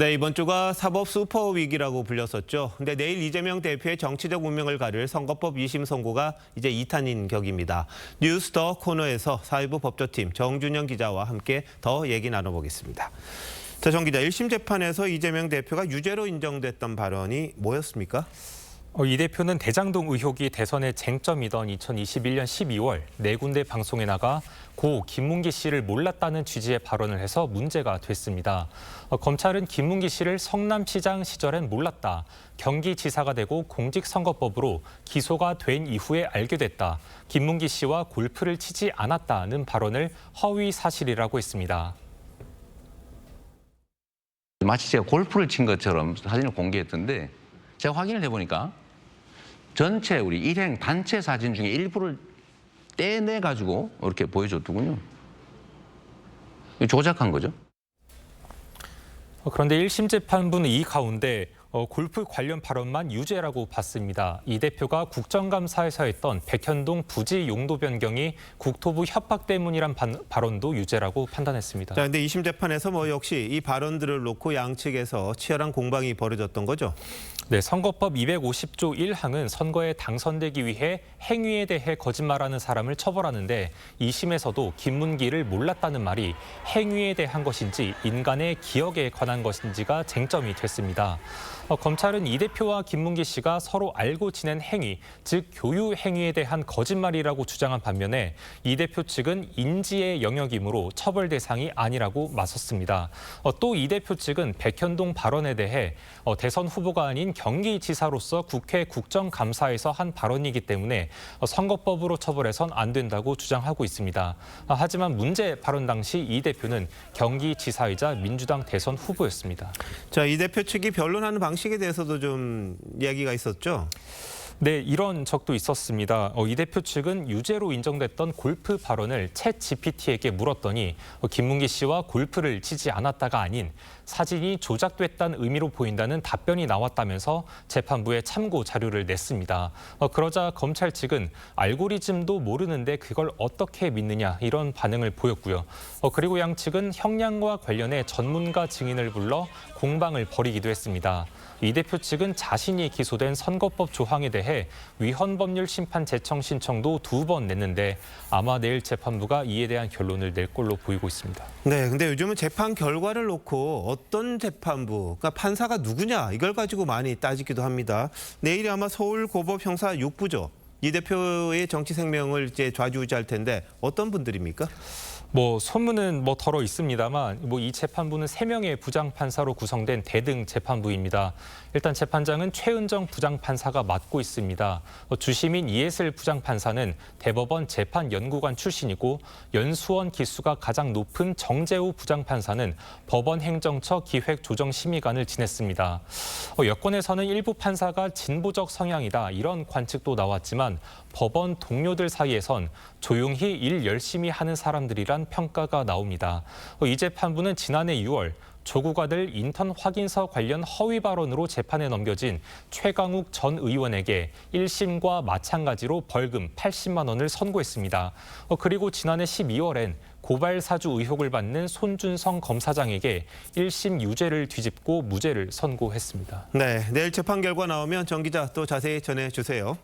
네, 이번 주가 사법 슈퍼 위기라고 불렸었죠. 근데 내일 이재명 대표의 정치적 운명을 가를 선거법 2심 선고가 이제 2탄인 격입니다. 뉴스 더 코너에서 사회부 법조팀 정준영 기자와 함께 더 얘기 나눠보겠습니다. 자, 정 기자, 1심 재판에서 이재명 대표가 유죄로 인정됐던 발언이 뭐였습니까? 이 대표는 대장동 의혹이 대선의 쟁점이던 2021년 12월 네 군데 방송에 나가 고 김문기 씨를 몰랐다는 취지의 발언을 해서 문제가 됐습니다. 검찰은 김문기 씨를 성남시장 시절엔 몰랐다. 경기지사가 되고 공직선거법으로 기소가 된 이후에 알게 됐다. 김문기 씨와 골프를 치지 않았다는 발언을 허위 사실이라고 했습니다. 마치 제가 골프를 친 것처럼 사진을 공개했던데 제가 확인을 해보니까 전체 우리 일행 단체 사진 중에 일부를 떼내가지고 이렇게 보여줬더군요. 조작한 거죠. 그런데 1심 재판부는 이 가운데 골프 관련 발언만 유죄라고 봤습니다. 이 대표가 국정감사에서 했던 백현동 부지 용도 변경이 국토부 협박 때문이란 발언도 유죄라고 판단했습니다. 자, 근데 2심 재판에서 역시 이 발언들을 놓고 양측에서 치열한 공방이 벌어졌던 거죠? 네, 선거법 250조 1항은 선거에 당선되기 위해 행위에 대해 거짓말하는 사람을 처벌하는데 2심에서도 김문기를 몰랐다는 말이 행위에 대한 것인지 인간의 기억에 관한 것인지가 쟁점이 됐습니다. 검찰은 이 대표와 김문기 씨가 서로 알고 지낸 행위, 즉 교유 행위에 대한 거짓말이라고 주장한 반면에 이 대표 측은 인지의 영역이므로 처벌 대상이 아니라고 맞섰습니다. 또 이 대표 측은 백현동 발언에 대해 대선 후보가 아닌 경기지사로서 국회 국정감사에서 한 발언이기 때문에 선거법으로 처벌해선 안 된다고 주장하고 있습니다. 하지만 문제 발언 당시 이 대표는 경기지사이자 민주당 대선 후보였습니다. 자, 이 대표 측이 변론하는 방식에 대해서도 좀 이야기가 있었죠? 네, 이런 적도 있었습니다. 이 대표 측은 유죄로 인정됐던 골프 발언을 챗 GPT에게 물었더니 김문기 씨와 골프를 치지 않았다가 아닌 사진이 조작됐다는 의미로 보인다는 답변이 나왔다면서 재판부에 참고 자료를 냈습니다. 그러자 검찰 측은 알고리즘도 모르는데 그걸 어떻게 믿느냐 이런 반응을 보였고요. 그리고 양측은 형량과 관련해 전문가 증인을 불러 공방을 벌이기도 했습니다. 이 대표 측은 자신이 기소된 선거법 조항에 대해 위헌법률 심판 제청 신청도 2번 냈는데 아마 내일 재판부가 이에 대한 결론을 낼 걸로 보이고 있습니다. 네, 근데 요즘은 재판 결과를 놓고 어떤 재판부, 그러니까 판사가 누구냐 이걸 가지고 많이 따지기도 합니다. 내일이 아마 서울고법 형사 6부죠. 이 대표의 정치 생명을 이제 좌지우지할 텐데 어떤 분들입니까? 소문은 덜어 있습니다만 이 재판부는 3명의 부장판사로 구성된 대등 재판부입니다. 일단 재판장은 최은정 부장판사가 맡고 있습니다. 주심인 이해슬 부장판사는 대법원 재판연구관 출신이고 연수원 기수가 가장 높은 정재우 부장판사는 법원 행정처 기획조정심의관을 지냈습니다. 여권에서는 일부 판사가 진보적 성향이다 이런 관측도 나왔지만 법원 동료들 사이에선 조용히 일 열심히 하는 사람들이란 평가가 나옵니다. 이 재판부는 지난해 6월 조국 아들 인턴 확인서 관련 허위 발언으로 재판에 넘겨진 최강욱 전 의원에게 1심과 마찬가지로 벌금 80만 원을 선고했습니다. 그리고 지난해 12월엔 고발 사주 의혹을 받는 손준성 검사장에게 1심 유죄를 뒤집고 무죄를 선고했습니다. 네, 내일 재판 결과 나오면 정 기자 또 자세히 전해주세요.